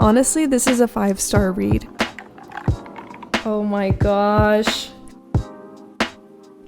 Honestly, this is a 5-star read. Oh my gosh.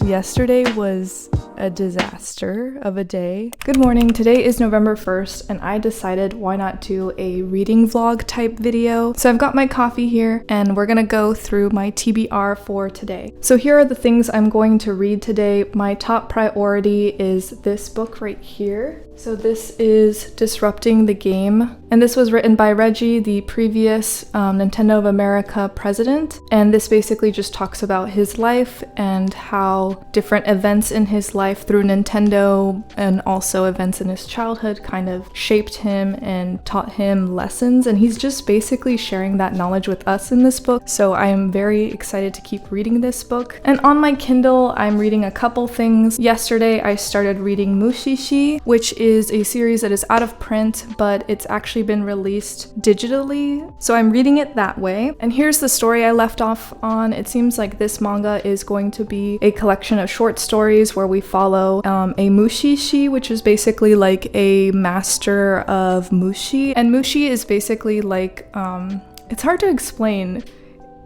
Yesterday was a disaster of a day. Good morning, today is November 1st and I decided why not do a reading vlog type video. So I've got my coffee here and we're gonna go through my TBR for today. So here are the things I'm going to read today. My top priority is this book right here. So this is Disrupting the Game, and this was written by Reggie, the previous Nintendo of America president, and this basically just talks about his life and how different events in his life through Nintendo and also events in his childhood kind of shaped him and taught him lessons, and he's just basically sharing that knowledge with us in this book. So I am very excited to keep reading this book. And on my Kindle, I'm reading a couple things. Yesterday I started reading Mushishi, which is a series that is out of print, but it's actually been released digitally. So I'm reading it that way. And here's the story I left off on. It seems like this manga is going to be a collection of short stories where we follow a mushishi, which is basically like a master of mushi. And mushi is basically like, it's hard to explain.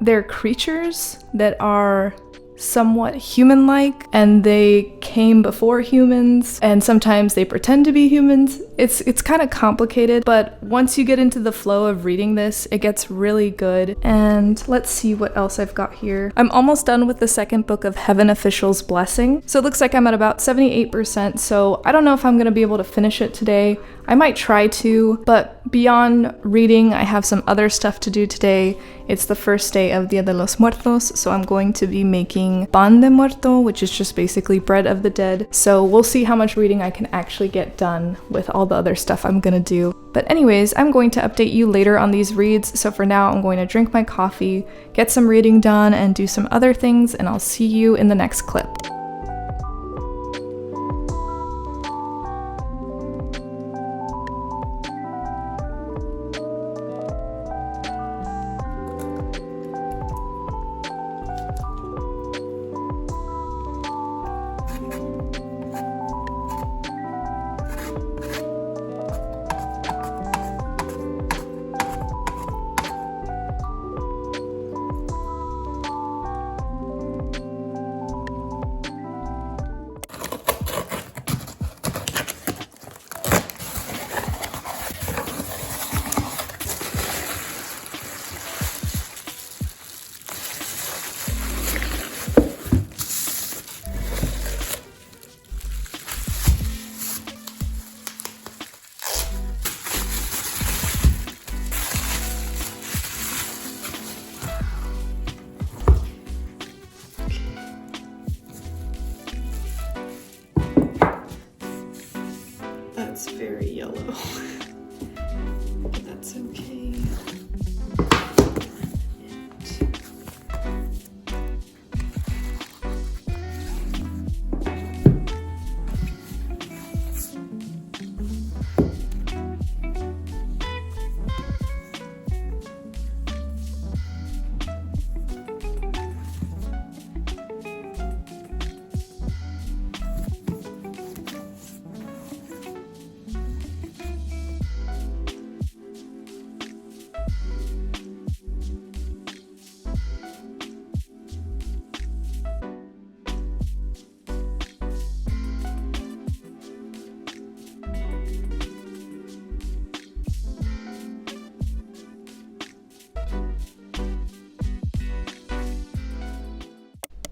They're creatures that are somewhat human-like, and they came before humans, and sometimes they pretend to be humans. It's kind of complicated, but once you get into the flow of reading this, it gets really good. And let's see what else I've got here. I'm almost done with the second book of Heaven Official's Blessing. So it looks like I'm at about 78%, so I don't know if I'm gonna be able to finish it today. I might try to, but beyond reading, I have some other stuff to do today. It's the first day of Dia de los Muertos, so I'm going to be making pan de muerto, which is just basically bread of the dead. So we'll see how much reading I can actually get done with all the other stuff I'm gonna do. But anyways, I'm going to update you later on these reads, so for now I'm going to drink my coffee, get some reading done, and do some other things, and I'll see you in the next clip. That's very yellow, but that's okay.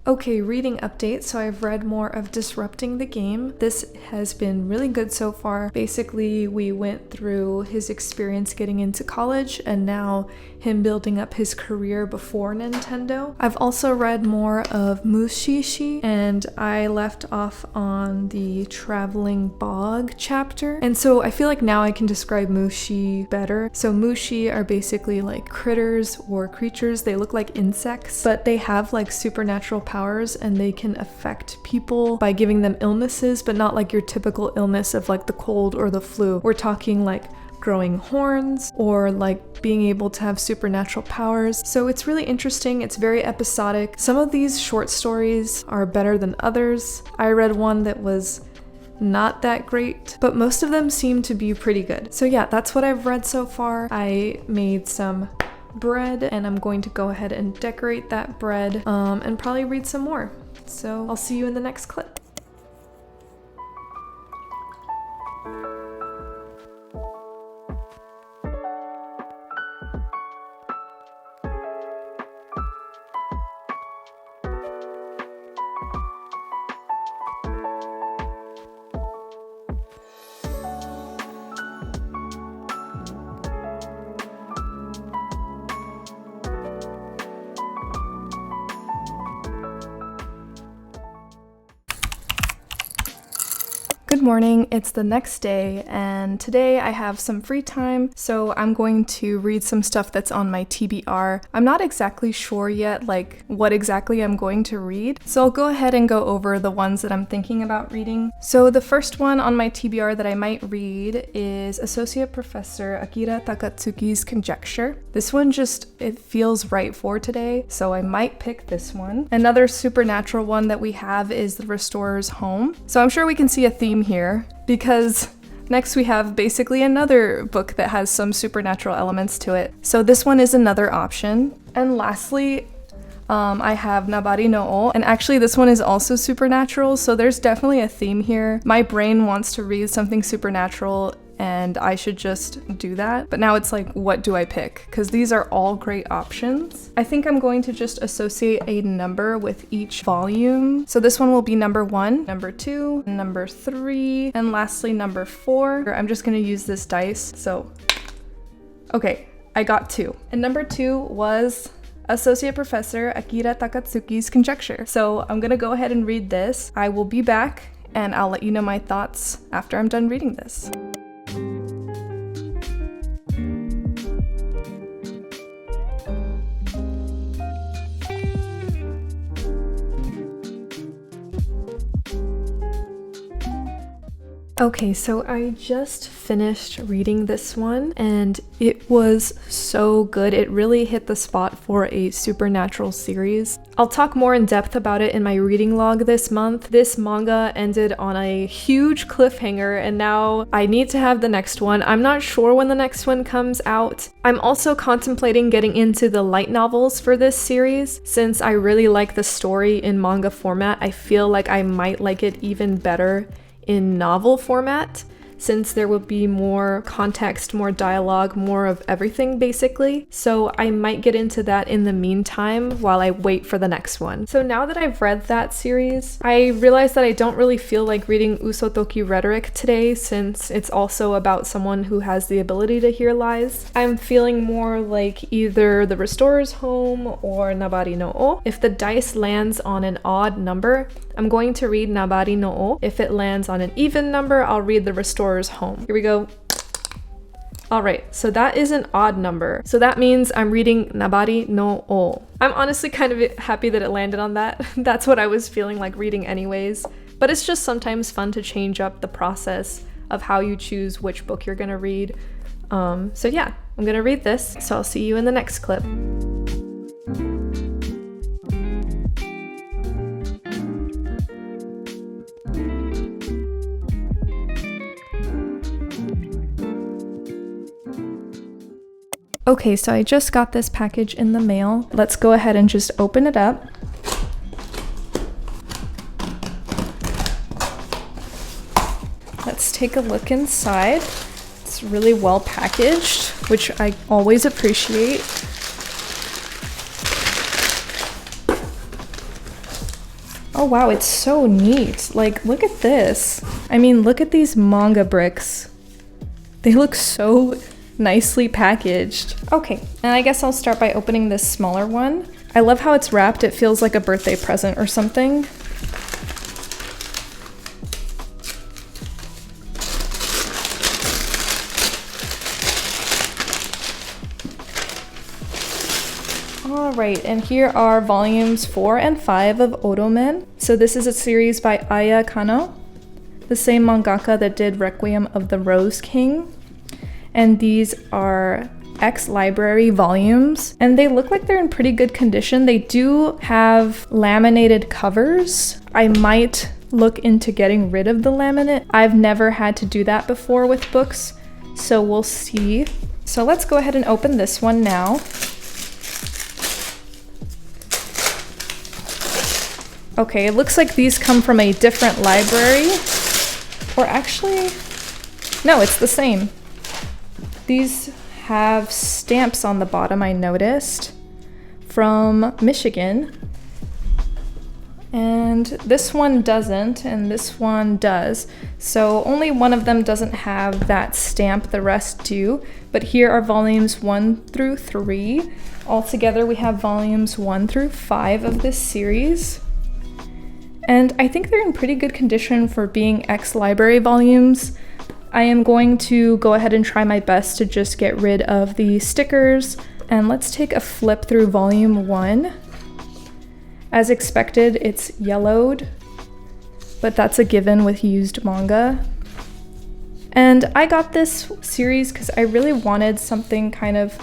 Okay, reading update. So I've read more of Disrupting the Game. This has been really good so far. Basically, we went through his experience getting into college and now him building up his career before Nintendo. I've also read more of Mushishi, and I left off on the Traveling Bog chapter. And so I feel like now I can describe Mushi better. So Mushi are basically like critters or creatures. They look like insects, but they have like supernatural powers and they can affect people by giving them illnesses, but not like your typical illness of like the cold or the flu. We're talking like growing horns or like being able to have supernatural powers. So it's really interesting. It's very episodic. Some of these short stories are better than others. I read one that was not that great, but most of them seem to be pretty good. So yeah, that's what I've read so far. I made some bread and I'm going to go ahead and decorate that bread and probably read some more. So I'll see you in the next clip. Good morning, it's the next day, and today I have some free time, so I'm going to read some stuff that's on my TBR. I'm not exactly sure yet, like, what exactly I'm going to read, so I'll go ahead and go over the ones that I'm thinking about reading. So the first one on my TBR that I might read is Associate Professor Akira Takatsuki's Conjecture. This one it feels right for today, so I might pick this one. Another supernatural one that we have is The Restorer's Home. So I'm sure we can see a theme here, because next we have basically another book that has some supernatural elements to it. So this one is another option. And lastly, I have Nabari no O, and actually this one is also supernatural, so there's definitely a theme here. My brain wants to read something supernatural and I should just do that, but now it's like, what do I pick? Because these are all great options. I think I'm going to just associate a number with each volume. So this one will be number 1, number 2, number 3, and lastly number 4. I'm just going to use this dice. So, okay, I got 2. And number 2 was Associate Professor Akira Takatsuki's Conjecture. So I'm gonna go ahead and read this. I will be back and I'll let you know my thoughts after I'm done reading this. Okay, so I just finished reading this one and it was so good. It really hit the spot for a supernatural series. I'll talk more in depth about it in my reading log this month. This manga ended on a huge cliffhanger and now I need to have the next one. I'm not sure when the next one comes out. I'm also contemplating getting into the light novels for this series. Since I really like the story in manga format, I feel like I might like it even better in novel format, since there will be more context, more dialogue, more of everything basically. So I might get into that in the meantime while I wait for the next one. So now that I've read that series, I realized that I don't really feel like reading Usotoki Rhetoric today, since it's also about someone who has the ability to hear lies. I'm feeling more like either The Restorer's Home or Nabari no O. If the dice lands on an odd number, I'm going to read Nabari no O. If it lands on an even number, I'll read The Restorer's Home. Here we go. Alright, so that is an odd number. So that means I'm reading Nabari no O. I'm honestly kind of happy that it landed on that. That's what I was feeling like reading anyways. But it's just sometimes fun to change up the process of how you choose which book you're gonna read. So yeah, I'm gonna read this. So I'll see you in the next clip. Okay, so I just got this package in the mail. Let's go ahead and just open it up. Let's take a look inside. It's really well packaged, which I always appreciate. Oh wow, it's so neat. Like, look at this. I mean, look at these manga bricks. They look so nicely packaged. Okay, and I guess I'll start by opening this smaller one. I love how it's wrapped. It feels like a birthday present or something. Alright, and here are volumes 4 and 5 of Odomen. So this is a series by Aya Kano, the same mangaka that did Requiem of the Rose King. And these are X-Library volumes, and they look like they're in pretty good condition. They do have laminated covers. I might look into getting rid of the laminate. I've never had to do that before with books, so we'll see. So let's go ahead and open this one now. Okay, it looks like these come from a different library. Or actually, no, it's the same. These have stamps on the bottom, I noticed, from Michigan. And this one doesn't, and this one does. So only one of them doesn't have that stamp, the rest do. But here are volumes 1 through 3. Altogether, we have volumes 1 through 5 of this series. And I think they're in pretty good condition for being ex-library volumes. I am going to go ahead and try my best to just get rid of the stickers. And let's take a flip through volume 1. As expected, it's yellowed, but that's a given with used manga. And I got this series because I really wanted something kind of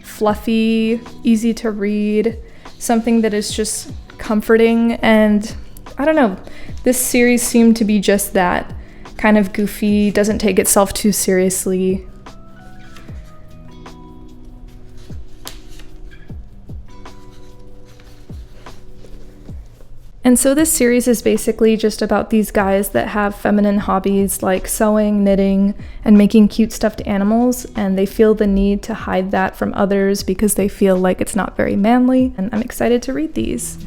fluffy, easy to read, something that is just comforting, and I don't know, this series seemed to be just that. Kind of goofy, doesn't take itself too seriously. And so this series is basically just about these guys that have feminine hobbies like sewing, knitting, and making cute stuffed animals, and they feel the need to hide that from others because they feel like it's not very manly, and I'm excited to read these.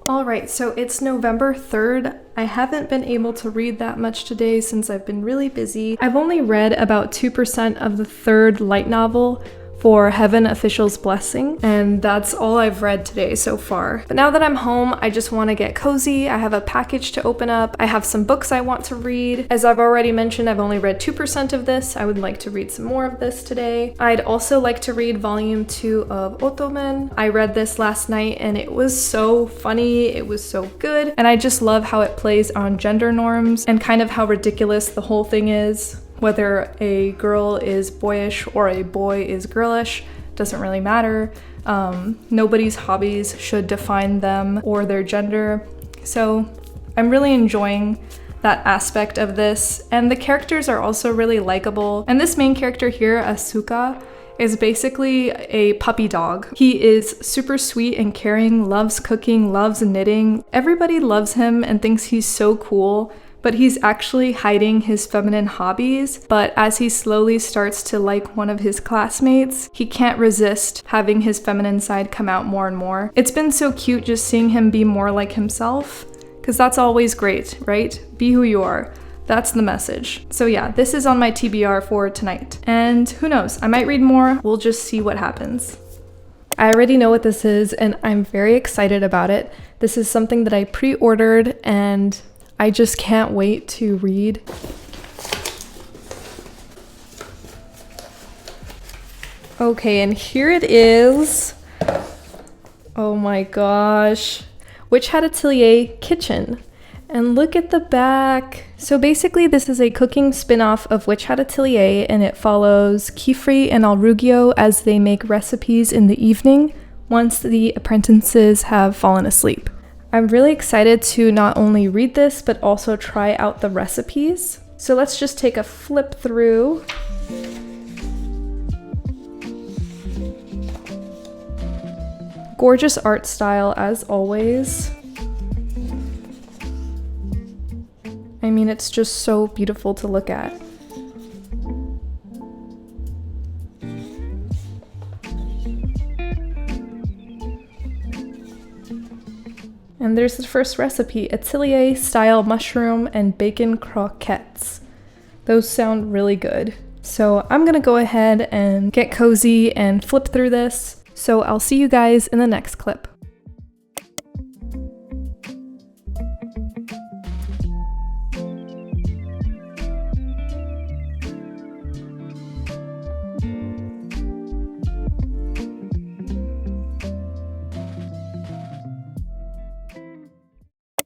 Alright, so it's November 3rd. I haven't been able to read that much today since I've been really busy. I've only read about 2% of the third light novel for Heaven Official's Blessing, and that's all I've read today so far. But now that I'm home, I just want to get cozy. I have a package to open up. I have some books I want to read. As I've already mentioned, I've only read 2% of this. I would like to read some more of this today. I'd also like to read volume 2 of Ottoman. I read this last night and it was so funny. It was so good. And I just love how it plays on gender norms and kind of how ridiculous the whole thing is. Whether a girl is boyish or a boy is girlish, doesn't really matter. Nobody's hobbies should define them or their gender. So I'm really enjoying that aspect of this. And the characters are also really likable. And this main character here, Asuka, is basically a puppy dog. He is super sweet and caring, loves cooking, loves knitting. Everybody loves him and thinks he's so cool. But he's actually hiding his feminine hobbies. But as he slowly starts to like one of his classmates, he can't resist having his feminine side come out more and more. It's been so cute just seeing him be more like himself, because that's always great, right? Be who you are. That's the message. So yeah, this is on my TBR for tonight. And who knows, I might read more. We'll just see what happens. I already know what this is and I'm very excited about it. This is something that I pre-ordered and I just can't wait to read. Okay, and here it is. Oh my gosh. Witch Hat Atelier Kitchen. And look at the back! So basically this is a cooking spin-off of Witch Hat Atelier, and it follows Kifri and Alrugio as they make recipes in the evening once the apprentices have fallen asleep. I'm really excited to not only read this but also try out the recipes. So let's just take a flip through. Gorgeous art style as always. I mean, it's just so beautiful to look at. And there's the first recipe, Atelier style mushroom and bacon croquettes. Those sound really good. So I'm gonna go ahead and get cozy and flip through this. So I'll see you guys in the next clip.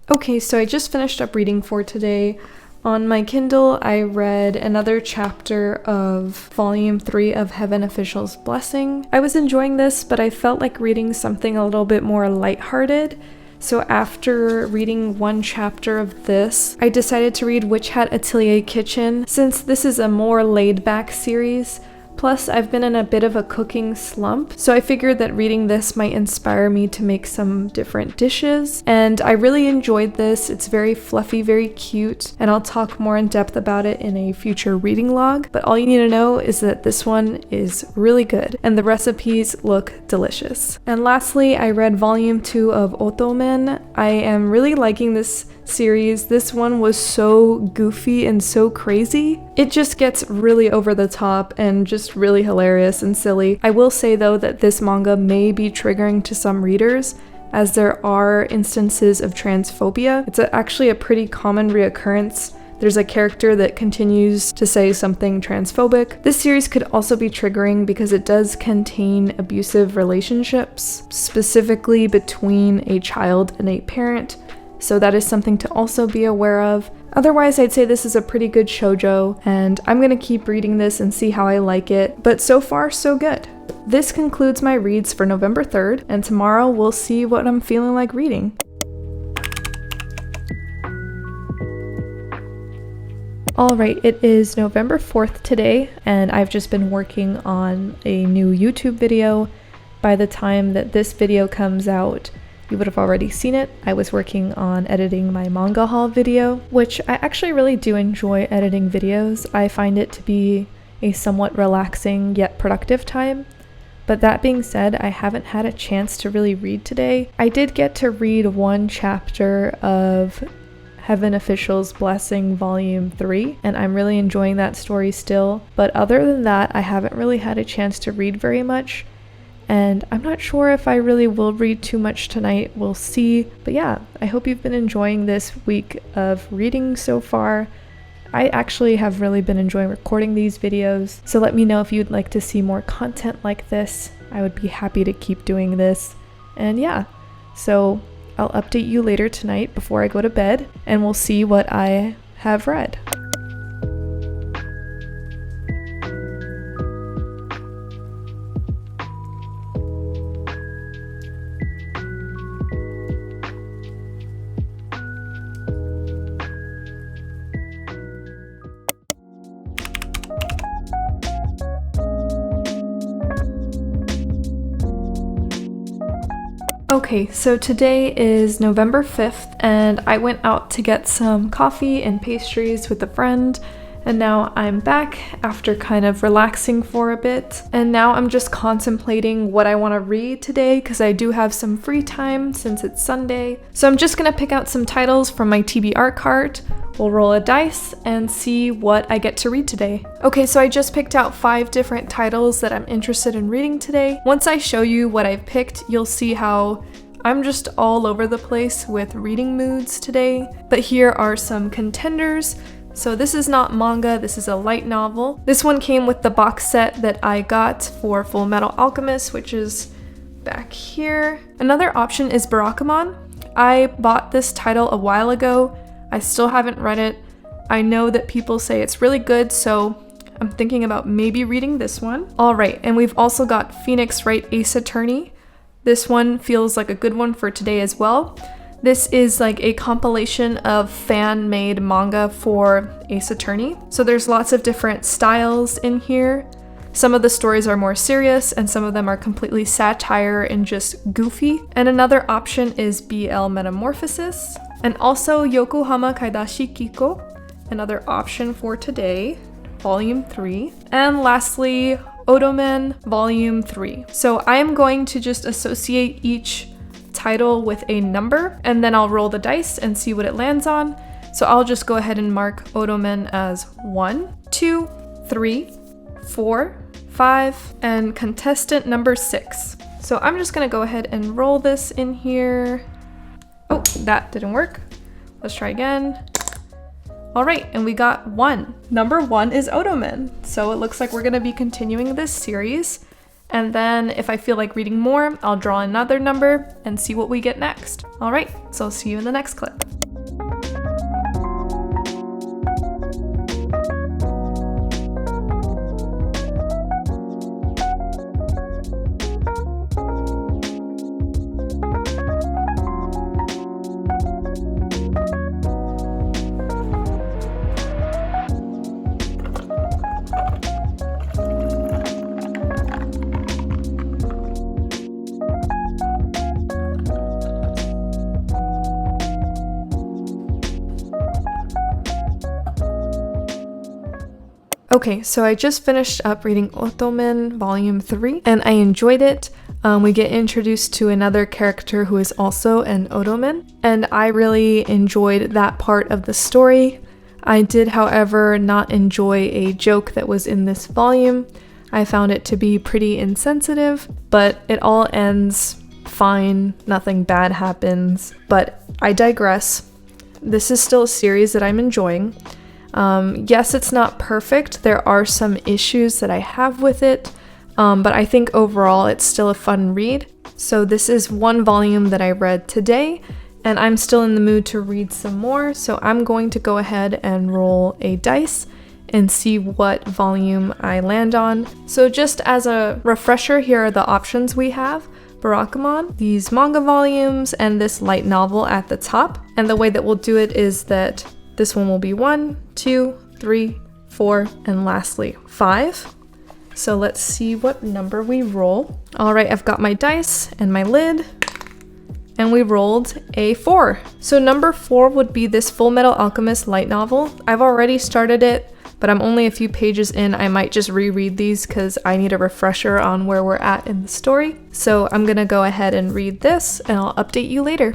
Okay, so I just finished up reading for today. On my Kindle, I read another chapter of Volume 3 of Heaven Official's Blessing. I was enjoying this, but I felt like reading something a little bit more lighthearted. So after reading one chapter of this, I decided to read Witch Hat Atelier Kitchen, since this is a more laid-back series. Plus, I've been in a bit of a cooking slump, so I figured that reading this might inspire me to make some different dishes. And I really enjoyed this. It's very fluffy, very cute, and I'll talk more in depth about it in a future reading log. But all you need to know is that this one is really good, and the recipes look delicious. And lastly, I read Volume 2 of Otomen. I am really liking this series. This one was so goofy and so crazy. It just gets really over the top and just really hilarious and silly. I will say though that this manga may be triggering to some readers, as there are instances of transphobia. It's actually a pretty common reoccurrence. There's a character that continues to say something transphobic. This series could also be triggering because it does contain abusive relationships, specifically between a child and a parent. So that is something to also be aware of. Otherwise, I'd say this is a pretty good shoujo, and I'm gonna keep reading this and see how I like it, but so far, so good. This concludes my reads for November 3rd, and tomorrow we'll see what I'm feeling like reading. Alright, it is November 4th today, and I've just been working on a new YouTube video. By the time that this video comes out, you would have already seen it. I was working on editing my manga haul video, which I actually really do enjoy editing videos. I find it to be a somewhat relaxing yet productive time. But that being said, I haven't had a chance to really read today. I did get to read one chapter of Heaven Official's Blessing Volume 3, and I'm really enjoying that story still. But other than that, I haven't really had a chance to read very much. And I'm not sure if I really will read too much tonight, we'll see. But yeah, I hope you've been enjoying this week of reading so far. I actually have really been enjoying recording these videos, so let me know if you'd like to see more content like this. I would be happy to keep doing this. And yeah, so I'll update you later tonight before I go to bed, and we'll see what I have read. Okay, so today is November 5th, and I went out to get some coffee and pastries with a friend, and now I'm back after kind of relaxing for a bit, and now I'm just contemplating what I want to read today because I do have some free time since it's Sunday. So I'm just gonna pick out some titles from my TBR cart. We'll roll a dice and see what I get to read today. Okay, so I just picked out 5 different titles that I'm interested in reading today. Once I show you what I've picked, you'll see how I'm just all over the place with reading moods today. But here are some contenders. So this is not manga, this is a light novel. This one came with the box set that I got for Full Metal Alchemist, which is back here. Another option is Barakamon. I bought this title a while ago. I still haven't read it. I know that people say it's really good, so I'm thinking about maybe reading this one. All right, and we've also got Phoenix Wright Ace Attorney. This one feels like a good one for today as well. This is like a compilation of fan-made manga for Ace Attorney. So there's lots of different styles in here. Some of the stories are more serious and some of them are completely satire and just goofy. And another option is BL Metamorphosis. And also Yokohama Kaidashi Kiko, another option for today, Volume 3. And lastly, Odomen Volume 3. So I am going to just associate each title with a number and then I'll roll the dice and see what it lands on. So I'll just go ahead and mark Odomen as 1, 2, 3, 4, 5, and contestant number 6. So I'm just gonna go ahead and roll this in here. Oh, that didn't work. Let's try again. All right, and we got 1. Number 1 is Odomen. So it looks like we're gonna be continuing this series. And then if I feel like reading more, I'll draw another number and see what we get next. All right, so I'll see you in the next clip. Okay, so I just finished up reading Odomen Volume 3 and I enjoyed it. We get introduced to another character who is also an Odomen, and I really enjoyed that part of the story. I did, however, not enjoy a joke that was in this volume. I found it to be pretty insensitive, but it all ends fine, nothing bad happens, but I digress. This is still a series that I'm enjoying. Yes, it's not perfect. There are some issues that I have with it, but I think overall it's still a fun read. So this is one volume that I read today, and I'm still in the mood to read some more, so I'm going to go ahead and roll a dice and see what volume I land on. So just as a refresher, here are the options we have. Barakamon, these manga volumes, and this light novel at the top. And the way that we'll do it is that this one will be 1, 2, 3, 4, and lastly 5. So let's see what number we roll. All right, I've got my dice and my lid, and we rolled a 4. So number 4 would be this Full Metal Alchemist light novel. I've already started it, but I'm only a few pages in. I might just reread these because I need a refresher on where we're at in the story. So I'm gonna go ahead and read this and I'll update you later.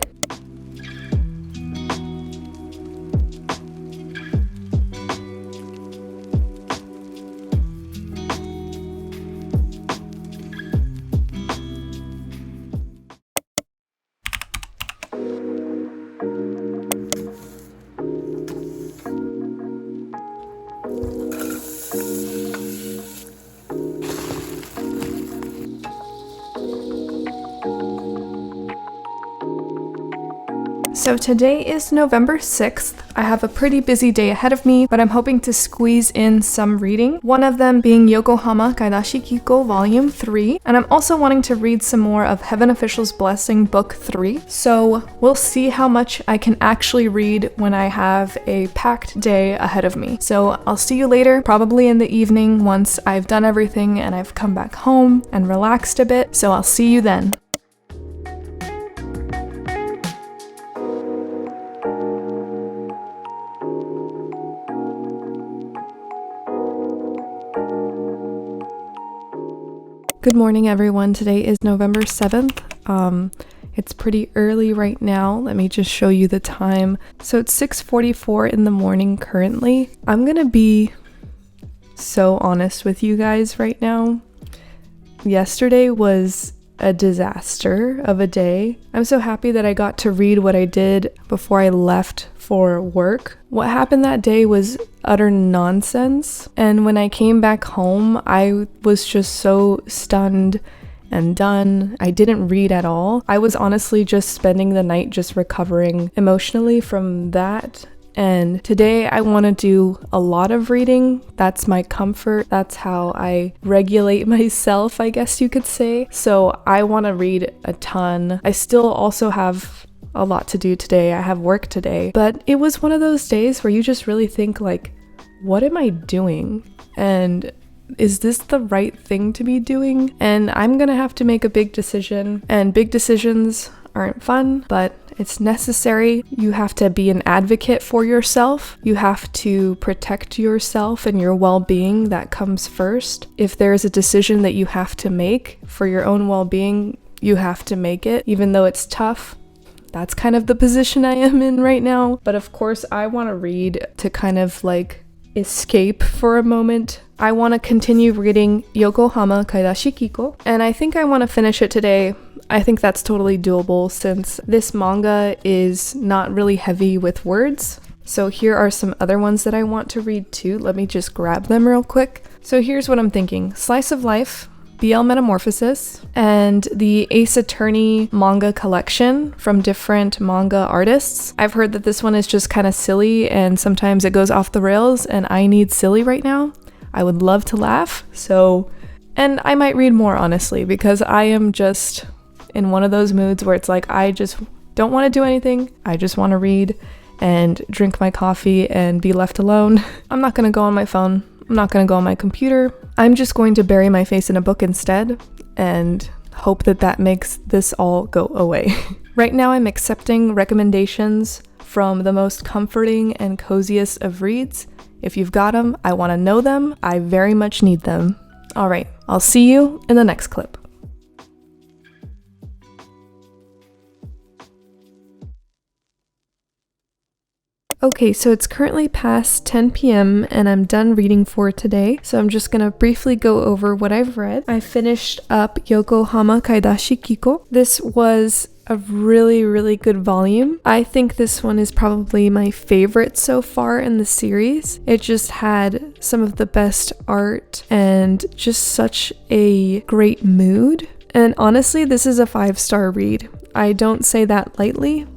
So today is November 6th. I have a pretty busy day ahead of me, but I'm hoping to squeeze in some reading. One of them being Yokohama Kaidashi Kiko Volume 3, and I'm also wanting to read some more of Heaven Official's Blessing Book 3. So we'll see how much I can actually read when I have a packed day ahead of me. So I'll see you later, probably in the evening once I've done everything and I've come back home and relaxed a bit. So I'll see you then. Good morning, everyone. Today is November 7th. It's pretty early right now. Let me just show you the time. So it's 6:44 in the morning currently. I'm gonna be so honest with you guys right now. Yesterday was a disaster of a day. I'm so happy that I got to read what I did before I left for work. What happened that day was utter nonsense, and when I came back home, I was just so stunned and done. I didn't read at all. I was honestly just spending the night just recovering emotionally from that, And today I want to do a lot of reading. That's my comfort. That's how I regulate myself, I guess you could say. So I want to read a ton. I still also have a lot to do today. I have work today. But it was one of those days where you just really think like, what am I doing? And is this the right thing to be doing? And I'm gonna have to make a big decision. And big decisions aren't fun, but it's necessary. You have to be an advocate for yourself. You have to protect yourself and your well-being. That comes first. If there is a decision that you have to make for your own well-being, you have to make it, even though it's tough. That's kind of the position I am in right now. But of course, I want to read to kind of like escape for a moment. I want to continue reading Yokohama Kaidashi Kiko, and I think I want to finish it today. I think that's totally doable since this manga is not really heavy with words. So here are some other ones that I want to read too. Let me just grab them real quick. So here's what I'm thinking. Slice of Life, BL Metamorphosis, and the Ace Attorney manga collection from different manga artists. I've heard that this one is just kind of silly and sometimes it goes off the rails, and I need silly right now. I would love to laugh, and I might read more honestly, because I am just in one of those moods where it's like I just don't want to do anything. I just want to read and drink my coffee and be left alone. I'm not going to go on my phone. I'm not going to go on my computer. I'm just going to bury my face in a book instead and hope that that makes this all go away. Right now I'm accepting recommendations from the most comforting and coziest of reads. If you've got them, I want to know them. I very much need them. All right, I'll see you in the next clip. Okay, so it's currently past 10 p.m. and I'm done reading for today, so I'm just gonna briefly go over what I've read. I finished up Yokohama Kaidashi Kiko. This was a really good volume. I think this one is probably my favorite so far in the series. It just had some of the best art and just such a great mood. And honestly, this is a 5-star read. I don't say that lightly.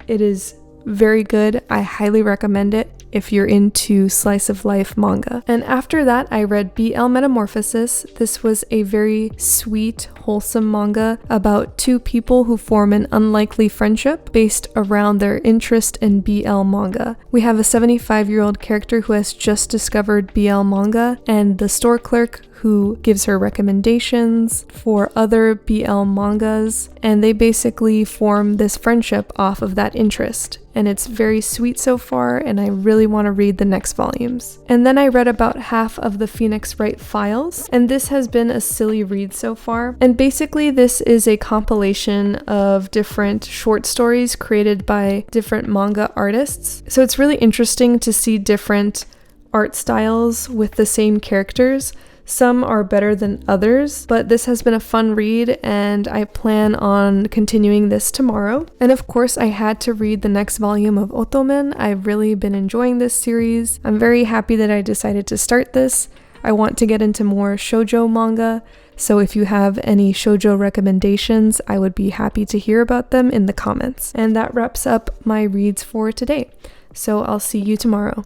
It is very good. I highly recommend it if you're into slice of life manga. And after that, I read BL Metamorphosis. This was a very sweet, wholesome manga about two people who form an unlikely friendship based around their interest in BL manga. We have a 75-year-old character who has just discovered BL manga, and the store clerk who gives her recommendations for other BL mangas, and they basically form this friendship off of that interest. And it's very sweet so far, and I really want to read the next volumes. And then I read about half of the Phoenix Wright Files, and this has been a silly read so far. And basically this is a compilation of different short stories created by different manga artists. So it's really interesting to see different art styles with the same characters. Some are better than others, but this has been a fun read and I plan on continuing this tomorrow. And of course, I had to read the next volume of Otomen. I've really been enjoying this series. I'm very happy that I decided to start this. I want to get into more shoujo manga, so if you have any shoujo recommendations, I would be happy to hear about them in the comments. And that wraps up my reads for today. So I'll see you tomorrow.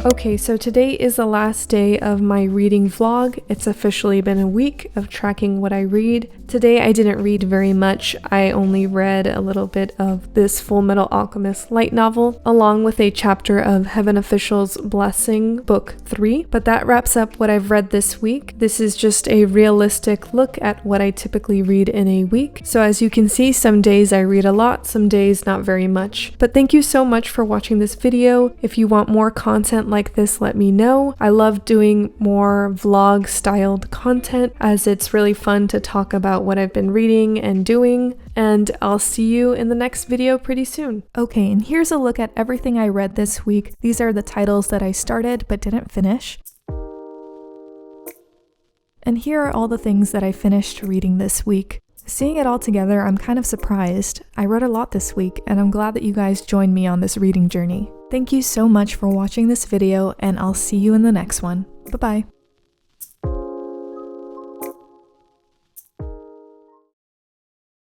Okay, so today is the last day of my reading vlog. It's officially been a week of tracking what I read. Today I didn't read very much. I only read a little bit of this Full Metal Alchemist light novel, along with a chapter of Heaven Official's Blessing, Book 3. But that wraps up what I've read this week. This is just a realistic look at what I typically read in a week. So as you can see, some days I read a lot, some days not very much. But thank you so much for watching this video. If you want more content like this, let me know. I love doing more vlog styled content as it's really fun to talk about what I've been reading and doing, and I'll see you in the next video pretty soon. Okay, and here's a look at everything I read this week. These are the titles that I started but didn't finish. And here are all the things that I finished reading this week. Seeing it all together, I'm kind of surprised. I read a lot this week, and I'm glad that you guys joined me on this reading journey. Thank you so much for watching this video, and I'll see you in the next one. Bye-bye.